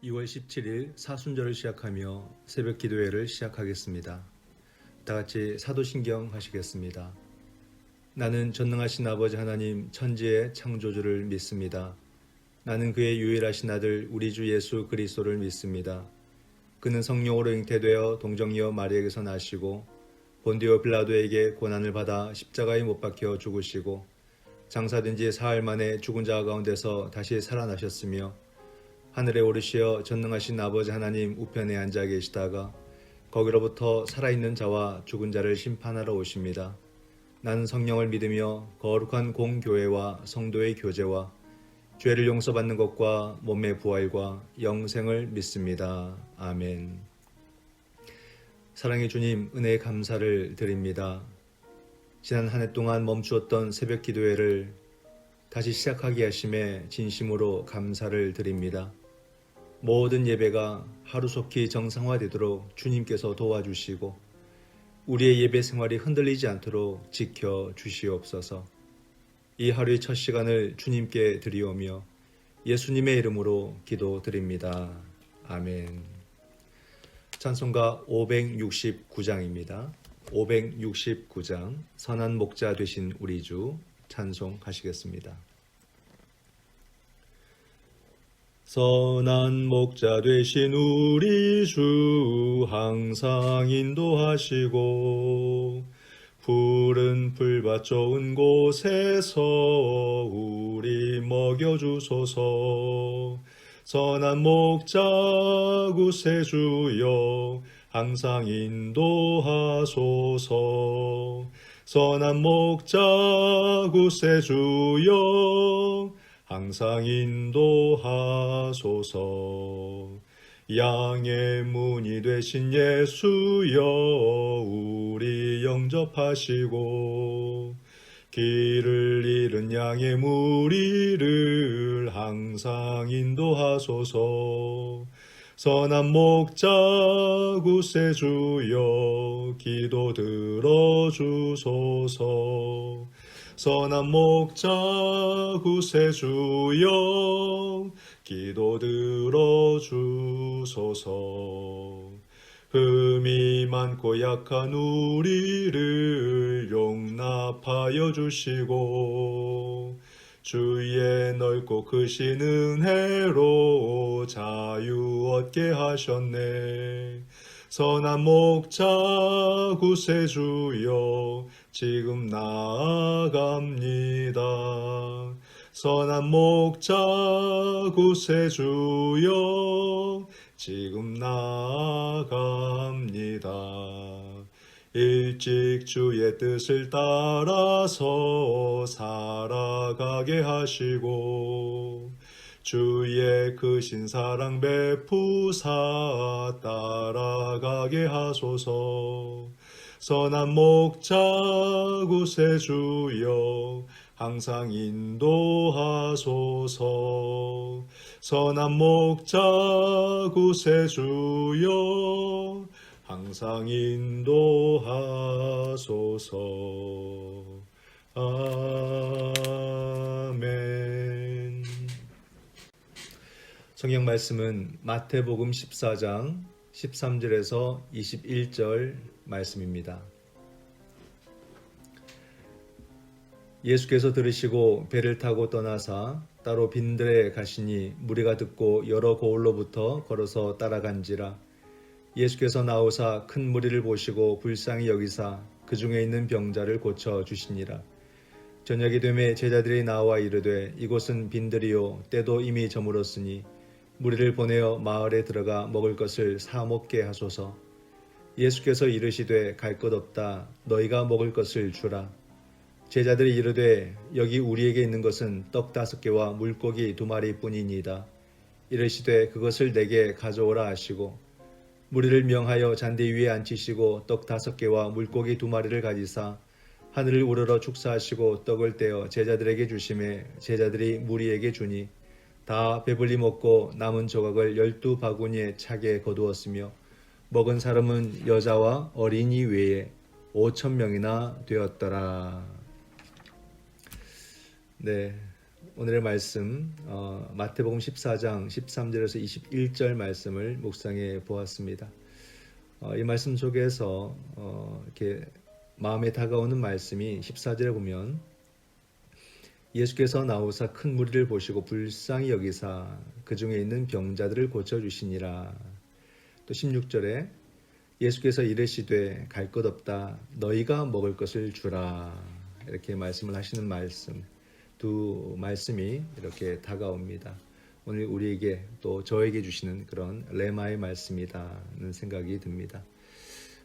2월 17일 사순절을 시작하며 새벽 기도회를 시작하겠습니다. 다 같이 사도신경 하시겠습니다. 나는 전능하신 아버지 하나님 천지의 창조주를 믿습니다. 나는 그의 유일하신 아들 우리 주 예수 그리스도를 믿습니다. 그는 성령으로 잉태되어 동정녀 마리아에게서 나시고 본디오 빌라도에게 고난을 받아 십자가에 못 박혀 죽으시고 장사된 지 사흘 만에 죽은 자 가운데서 다시 살아나셨으며 하늘에 오르시어 전능하신 아버지 하나님 우편에 앉아 계시다가 거기로부터 살아있는 자와 죽은 자를 심판하러 오십니다. 나는 성령을 믿으며 거룩한 공교회와 성도의 교제와 죄를 용서받는 것과 몸의 부활과 영생을 믿습니다. 아멘. 사랑의 주님, 은혜의 감사를 드립니다. 지난 한 해 동안 멈추었던 새벽 기도회를 다시 시작하게 하심에 진심으로 감사를 드립니다. 모든 예배가 하루속히 정상화되도록 주님께서 도와주시고 우리의 예배 생활이 흔들리지 않도록 지켜주시옵소서. 이 하루의 첫 시간을 주님께 드리오며 예수님의 이름으로 기도드립니다. 아멘. 찬송가 569장입니다. 569장 선한 목자 되신 우리 주 찬송하시겠습니다. 선한 목자 되신 우리 주 항상 인도하시고 푸른 풀밭 좋은 곳에서 우리 먹여주소서. 선한 목자 구세주여 항상 인도하소서. 선한 목자 구세주여 항상 인도하소서. 양의 문이 되신 예수여 우리 영접하시고 길을 잃은 양의 무리를 항상 인도하소서. 선한 목자 구세주여 기도 들어주소서. 선한 목자 구세주여 기도 들어주소서. 흠이 많고 약한 우리를 용납하여 주시고 주의 넓고 크신 은혜로 자유 얻게 하셨네. 선한 목자 구세주여 지금 나아갑니다. 선한 목자 구세주여 지금 나아갑니다. 일찍 주의 뜻을 따라서 살아가게 하시고 주의 크신 사랑 베푸사 따라가게 하소서. 선한 목자 구세주여 항상 인도하소서. 선한 목자 구세주여 항상 인도하소서. 아멘. 성경 말씀은 마태복음 14장 13절에서 21절 말씀입니다. 예수께서 들으시고 배를 타고 떠나사 따로 빈들에 가시니 무리가 듣고 여러 고을로부터 걸어서 따라간지라. 예수께서 나오사 큰 무리를 보시고 불쌍히 여기사 그 중에 있는 병자를 고쳐 주시니라. 저녁이 되매 제자들이 나와 이르되 이곳은 빈들이요 때도 이미 저물었으니 무리를 보내어 마을에 들어가 먹을 것을 사 먹게 하소서. 예수께서 이르시되 갈 것 없다. 너희가 먹을 것을 주라. 제자들이 이르되 여기 우리에게 있는 것은 떡 5개와 물고기 2마리 뿐이니이다. 이르시되 그것을 내게 가져오라 하시고 무리를 명하여 잔디 위에 앉히시고 떡 5개와 물고기 2마리를 가지사 하늘을 우러러 축사하시고 떡을 떼어 제자들에게 주시매 제자들이 무리에게 주니 다 배불리 먹고 남은 조각을 12바구니에 차게 거두었으며 먹은 사람은 여자와 어린이 외에 5,000명이나 되었더라. 네, 오늘의 말씀 마태복음 14장 13절에서 21절 말씀을 묵상해 보았습니다. 이 말씀 속에서 이렇게 마음에 다가오는 말씀이 14절에 보면 예수께서 나오사 큰 무리를 보시고 불쌍히 여기사 그 중에 있는 병자들을 고쳐주시니라. 또 16절에 예수께서 이르시되 갈 것 없다 너희가 먹을 것을 주라. 이렇게 말씀을 하시는 말씀, 두 말씀이 이렇게 다가옵니다. 오늘 우리에게 또 저에게 주시는 그런 레마의 말씀이다는 생각이 듭니다.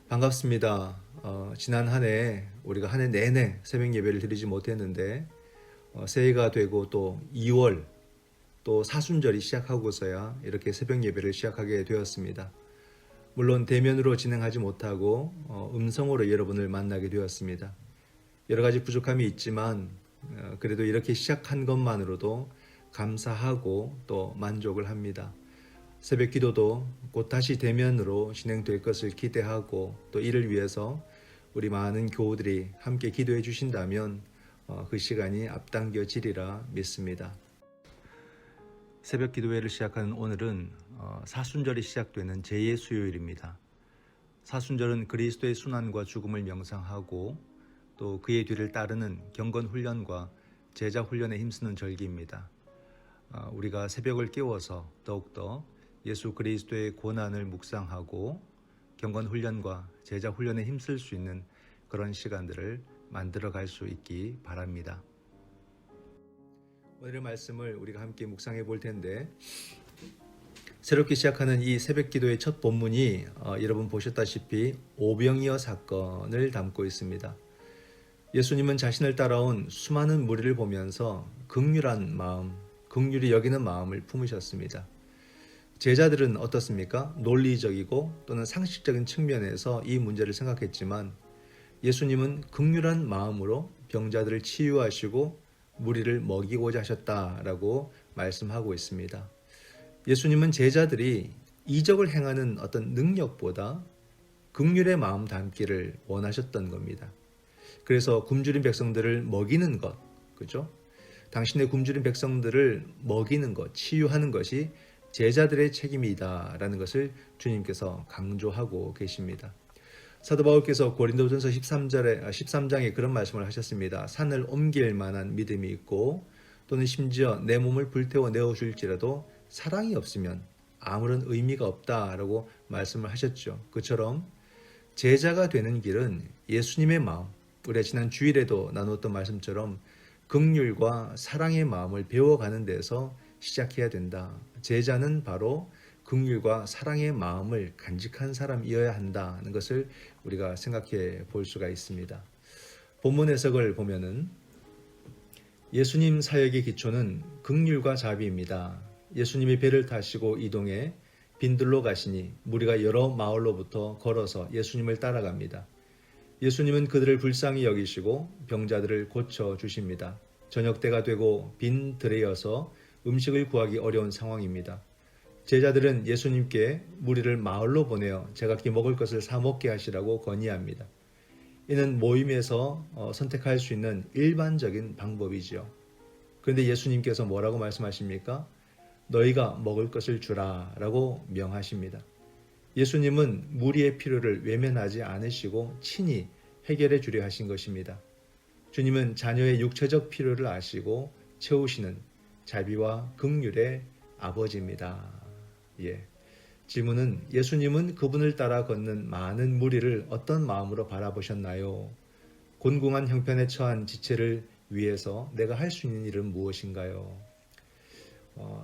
반갑습니다. 지난 한 해 우리가 한 해 내내 새벽 예배를 드리지 못했는데 새해가 되고 또 2월 또 사순절이 시작하고서야 이렇게 새벽 예배를 시작하게 되었습니다. 물론 대면으로 진행하지 못하고 음성으로 여러분을 만나게 되었습니다. 여러 가지 부족함이 있지만 그래도 이렇게 시작한 것만으로도 감사하고 또 만족을 합니다. 새벽 기도도 곧 다시 대면으로 진행될 것을 기대하고 또 이를 위해서 우리 많은 교우들이 함께 기도해 주신다면 그 시간이 앞당겨지리라 믿습니다. 새벽 기도회를 시작하는 오늘은 사순절이 시작되는 제2의 수요일입니다. 사순절은 그리스도의 순환과 죽음을 명상하고 또 그의 뒤를 따르는 경건 훈련과 제자 훈련에 힘쓰는 절기입니다. 우리가 새벽을 깨워서 더욱더 예수 그리스도의 고난을 묵상하고 경건 훈련과 제자 훈련에 힘쓸 수 있는 그런 시간들을 만들어 갈 수 있기 바랍니다. 오늘의 말씀을 우리가 함께 묵상해 볼 텐데 새롭게 시작하는 이 새벽 기도의 첫 본문이 여러분 보셨다시피 오병이어 사건을 담고 있습니다. 예수님은 자신을 따라온 수많은 무리를 보면서 긍휼한 마음, 긍휼히 여기는 마음을 품으셨습니다. 제자들은 어떻습니까? 논리적이고 또는 상식적인 측면에서 이 문제를 생각했지만 예수님은 긍휼한 마음으로 병자들을 치유하시고 무리를 먹이고자 하셨다라고 말씀하고 있습니다. 예수님은 제자들이 이적을 행하는 어떤 능력보다 긍휼의 마음 담기를 원하셨던 겁니다. 그래서 굶주린 백성들을 먹이는 것, 그죠? 당신의 굶주린 백성들을 먹이는 것, 치유하는 것이 제자들의 책임이다라는 것을 주님께서 강조하고 계십니다. 사도 바울께서 고린도전서 13장에 그런 말씀을 하셨습니다. 산을 옮길 만한 믿음이 있고 또는 심지어 내 몸을 불태워 내어줄지라도 사랑이 없으면 아무런 의미가 없다라고 말씀을 하셨죠. 그처럼 제자가 되는 길은 예수님의 마음, 우리가 지난 주일에도 나누었던 말씀처럼 긍휼과 사랑의 마음을 배워가는 데서 시작해야 된다. 제자는 바로 긍휼과 사랑의 마음을 간직한 사람이어야 한다는 것을 우리가 생각해 볼 수가 있습니다. 본문 해석을 보면은 예수님 사역의 기초는 긍휼과 자비입니다. 예수님이 배를 타시고 이동해 빈들로 가시니 무리가 여러 마을로부터 걸어서 예수님을 따라갑니다. 예수님은 그들을 불쌍히 여기시고 병자들을 고쳐 주십니다. 저녁 때가 되고 빈 들에여서 음식을 구하기 어려운 상황입니다. 제자들은 예수님께 무리를 마을로 보내어 제각기 먹을 것을 사 먹게 하시라고 건의합니다. 이는 모임에서 선택할 수 있는 일반적인 방법이지요. 그런데 예수님께서 뭐라고 말씀하십니까? 너희가 먹을 것을 주라 라고 명하십니다. 예수님은 무리의 필요를 외면하지 않으시고 친히 해결해 주려 하신 것입니다. 주님은 자녀의 육체적 필요를 아시고 채우시는 자비와 긍휼의 아버지입니다. 질문은 예수님은 그분을 따라 걷는 많은 무리를 어떤 마음으로 바라보셨나요? 곤궁한 형편에 처한 지체를 위해서 내가 할 수 있는 일은 무엇인가요?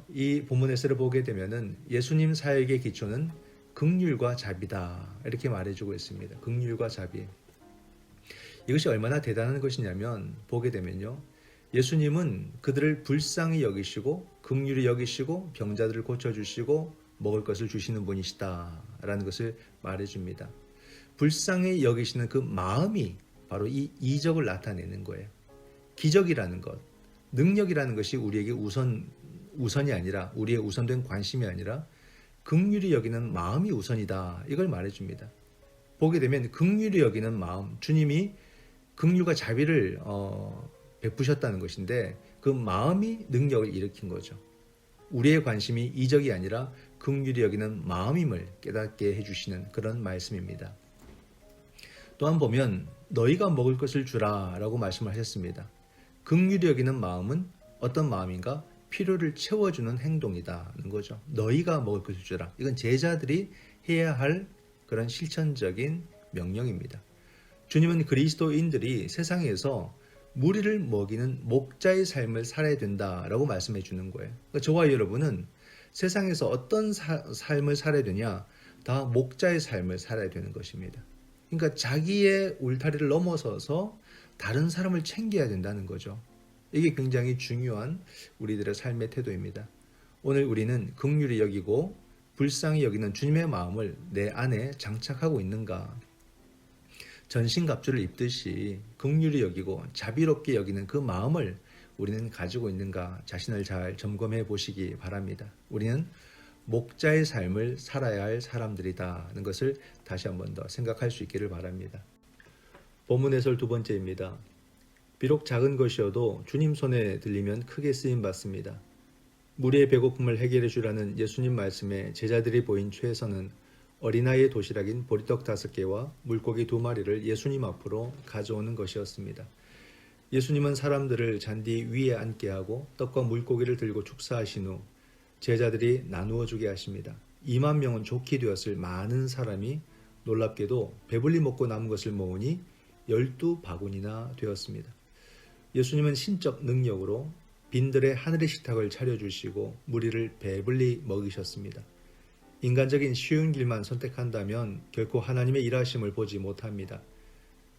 이 본문 에서를 보게 되면은 예수님 사역의 기초는 긍휼과 자비다 이렇게 말해주고 있습니다. 긍휼과 자비. 이것이 얼마나 대단한 것이냐면 보게 되면요. 예수님은 그들을 불쌍히 여기시고 긍휼히 여기시고 병자들을 고쳐주시고 먹을 것을 주시는 분이시다라는 것을 말해줍니다. 불쌍히 여기시는 그 마음이 바로 이 이적을 나타내는 거예요. 기적이라는 것, 능력이라는 것이 우리에게 우선이 아니라 우리의 우선된 관심이 아니라 긍휼히 여기는 마음이 우선이다. 이걸 말해줍니다. 보게 되면 긍휼히 여기는 마음, 주님이 긍휼과 자비를 베푸셨다는 것인데 그 마음이 능력을 일으킨 거죠. 우리의 관심이 이적이 아니라 긍휼히 여기는 마음임을 깨닫게 해주시는 그런 말씀입니다. 또한 보면 너희가 먹을 것을 주라 라고 말씀을 하셨습니다. 긍휼히 여기는 마음은 어떤 마음인가? 필요를 채워주는 행동이다는 거죠. 너희가 먹을 것을 주라. 이건 제자들이 해야 할 그런 실천적인 명령입니다. 주님은 그리스도인들이 세상에서 무리를 먹이는 목자의 삶을 살아야 된다라고 말씀해 주는 거예요. 그러니까 저와 여러분은 세상에서 어떤 삶을 살아야 되냐? 다 목자의 삶을 살아야 되는 것입니다. 그러니까 자기의 울타리를 넘어서서 다른 사람을 챙겨야 된다는 거죠. 이게 굉장히 중요한 우리들의 삶의 태도입니다. 오늘 우리는 긍휼히 여기고 불쌍히 여기는 주님의 마음을 내 안에 장착하고 있는가? 전신갑주를 입듯이 긍휼히 여기고 자비롭게 여기는 그 마음을 우리는 가지고 있는가 자신을 잘 점검해 보시기 바랍니다. 우리는 목자의 삶을 살아야 할 사람들이다는 것을 다시 한 번 더 생각할 수 있기를 바랍니다. 본문 해설 두 번째입니다. 비록 작은 것이어도 주님 손에 들리면 크게 쓰임 받습니다. 무리의 배고픔을 해결해 주라는 예수님 말씀에 제자들이 보인 최선은 어린아이의 도시락인 보리떡 5개와 물고기 2마리를 예수님 앞으로 가져오는 것이었습니다. 예수님은 사람들을 잔디 위에 앉게 하고 떡과 물고기를 들고 축사하신 후 제자들이 나누어 주게 하십니다. 2만 명은 좋게 되었을 많은 사람이 놀랍게도 배불리 먹고 남은 것을 모으니 12바구니나 되었습니다. 예수님은 신적 능력으로 빈들의 하늘의 식탁을 차려주시고 무리를 배불리 먹이셨습니다. 인간적인 쉬운 길만 선택한다면 결코 하나님의 일하심을 보지 못합니다.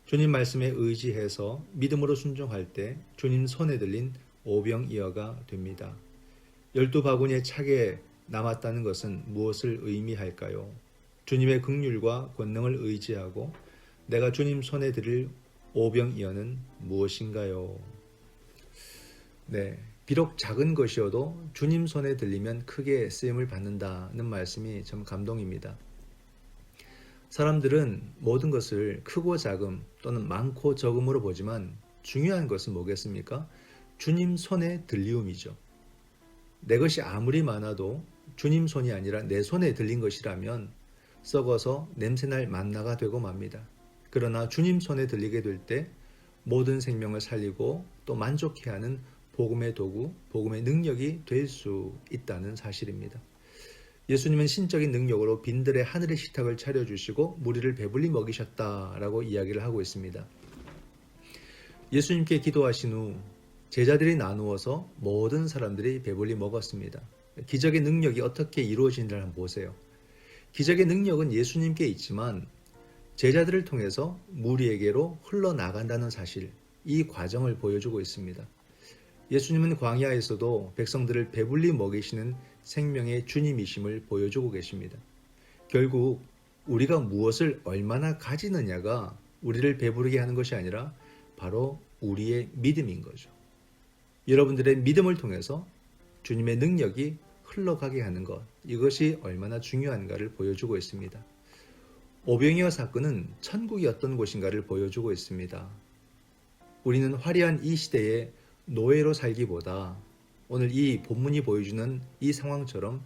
주님 말씀에 의지해서 믿음으로 순종할 때 주님 손에 들린 오병이어가 됩니다. 12바구니에 차게 남았다는 것은 무엇을 의미할까요? 주님의 긍휼과 권능을 의지하고 내가 주님 손에 드릴 오병이어는 무엇인가요? 네, 비록 작은 것이어도 주님 손에 들리면 크게 쓰임을 받는다는 말씀이 참 감동입니다. 사람들은 모든 것을 크고 작음 또는 많고 적음으로 보지만 중요한 것은 뭐겠습니까? 주님 손에 들리움이죠. 내 것이 아무리 많아도 주님 손이 아니라 내 손에 들린 것이라면 썩어서 냄새날 만나가 되고 맙니다. 그러나 주님 손에 들리게 될 때 모든 생명을 살리고 또 만족해 하는 복음의 도구, 복음의 능력이 될 수 있다는 사실입니다. 예수님은 신적인 능력으로 빈들의 하늘의 식탁을 차려주시고 무리를 배불리 먹이셨다라고 이야기를 하고 있습니다. 예수님께 기도하신 후 제자들이 나누어서 모든 사람들이 배불리 먹었습니다. 기적의 능력이 어떻게 이루어지는지를 한번 보세요. 기적의 능력은 예수님께 있지만 제자들을 통해서 무리에게로 흘러나간다는 사실, 이 과정을 보여주고 있습니다. 예수님은 광야에서도 백성들을 배불리 먹이시는 생명의 주님이심을 보여주고 계십니다. 결국 우리가 무엇을 얼마나 가지느냐가 우리를 배부르게 하는 것이 아니라 바로 우리의 믿음인 거죠. 여러분들의 믿음을 통해서 주님의 능력이 흘러가게 하는 것, 이것이 얼마나 중요한가를 보여주고 있습니다. 오병이어 사건은 천국이 어떤 곳인가를 보여주고 있습니다. 우리는 화려한 이 시대에 노예로 살기보다 오늘 이 본문이 보여주는 이 상황처럼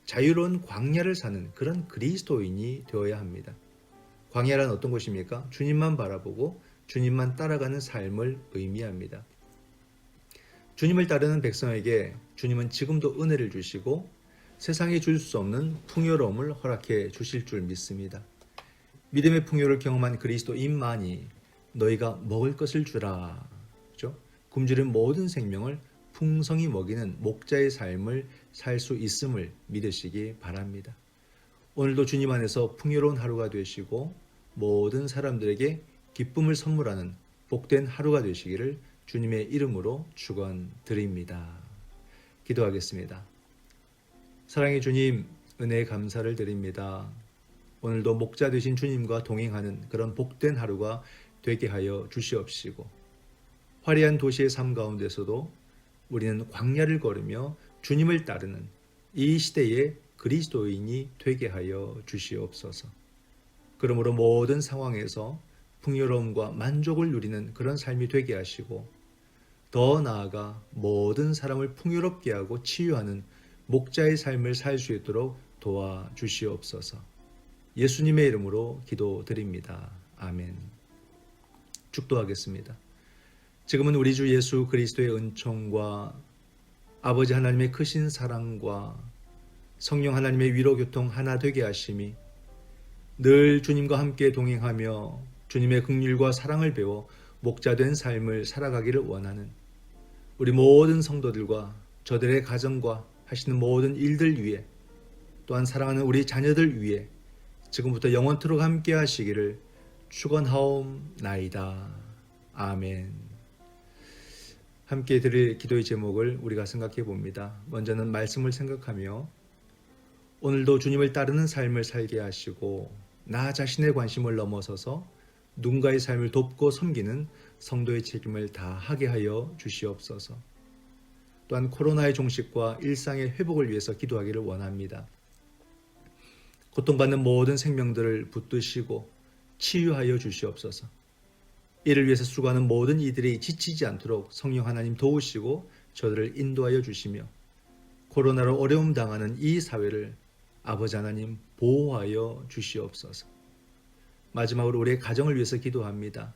자유로운 광야를 사는 그런 그리스도인이 되어야 합니다. 광야란 어떤 곳입니까? 주님만 바라보고 주님만 따라가는 삶을 의미합니다. 주님을 따르는 백성에게 주님은 지금도 은혜를 주시고 세상에 줄 수 없는 풍요로움을 허락해 주실 줄 믿습니다. 믿음의 풍요를 경험한 그리스도인만이 너희가 먹을 것을 주라. 그렇죠? 굶주린 모든 생명을 풍성히 먹이는 목자의 삶을 살 수 있음을 믿으시기 바랍니다. 오늘도 주님 안에서 풍요로운 하루가 되시고 모든 사람들에게 기쁨을 선물하는 복된 하루가 되시기를 주님의 이름으로 축원드립니다. 기도하겠습니다. 사랑의 주님, 은혜에 감사를 드립니다. 오늘도 목자 되신 주님과 동행하는 그런 복된 하루가 되게 하여 주시옵시고 화려한 도시의 삶 가운데서도 우리는 광야를 걸으며 주님을 따르는 이 시대의 그리스도인이 되게 하여 주시옵소서. 그러므로 모든 상황에서 풍요로움과 만족을 누리는 그런 삶이 되게 하시고 더 나아가 모든 사람을 풍요롭게 하고 치유하는 목자의 삶을 살 수 있도록 도와주시옵소서. 예수님의 이름으로 기도드립니다. 아멘. 축도하겠습니다. 지금은 우리 주 예수 그리스도의 은총과 아버지 하나님의 크신 사랑과 성령 하나님의 위로교통 하나 되게 하심이 늘 주님과 함께 동행하며 주님의 긍휼과 사랑을 배워 목자된 삶을 살아가기를 원하는 우리 모든 성도들과 저들의 가정과 하시는 모든 일들 위해 또한 사랑하는 우리 자녀들 위해 지금부터 영원토록 함께 하시기를 축원하옵나이다. 아멘. 함께 드릴 기도의 제목을 우리가 생각해 봅니다. 먼저는 말씀을 생각하며 오늘도 주님을 따르는 삶을 살게 하시고 나 자신의 관심을 넘어서서 누군가의 삶을 돕고 섬기는 성도의 책임을 다하게 하여 주시옵소서. 또한 코로나의 종식과 일상의 회복을 위해서 기도하기를 원합니다. 고통받는 모든 생명들을 붙드시고 치유하여 주시옵소서. 이를 위해서 수고하는 모든 이들이 지치지 않도록 성령 하나님 도우시고 저들을 인도하여 주시며 코로나로 어려움 당하는 이 사회를 아버지 하나님 보호하여 주시옵소서. 마지막으로 우리의 가정을 위해서 기도합니다.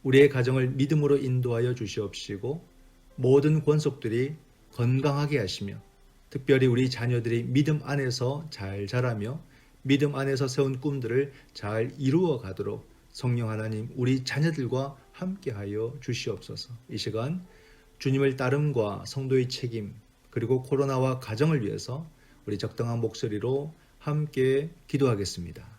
우리의 가정을 믿음으로 인도하여 주시옵시고 모든 권속들이 건강하게 하시며 특별히 우리 자녀들이 믿음 안에서 잘 자라며 믿음 안에서 세운 꿈들을 잘 이루어 가도록 성령 하나님 우리 자녀들과 함께하여 주시옵소서. 이 시간 주님을 따름과 성도의 책임 그리고 코로나와 가정을 위해서 우리 적당한 목소리로 함께 기도하겠습니다.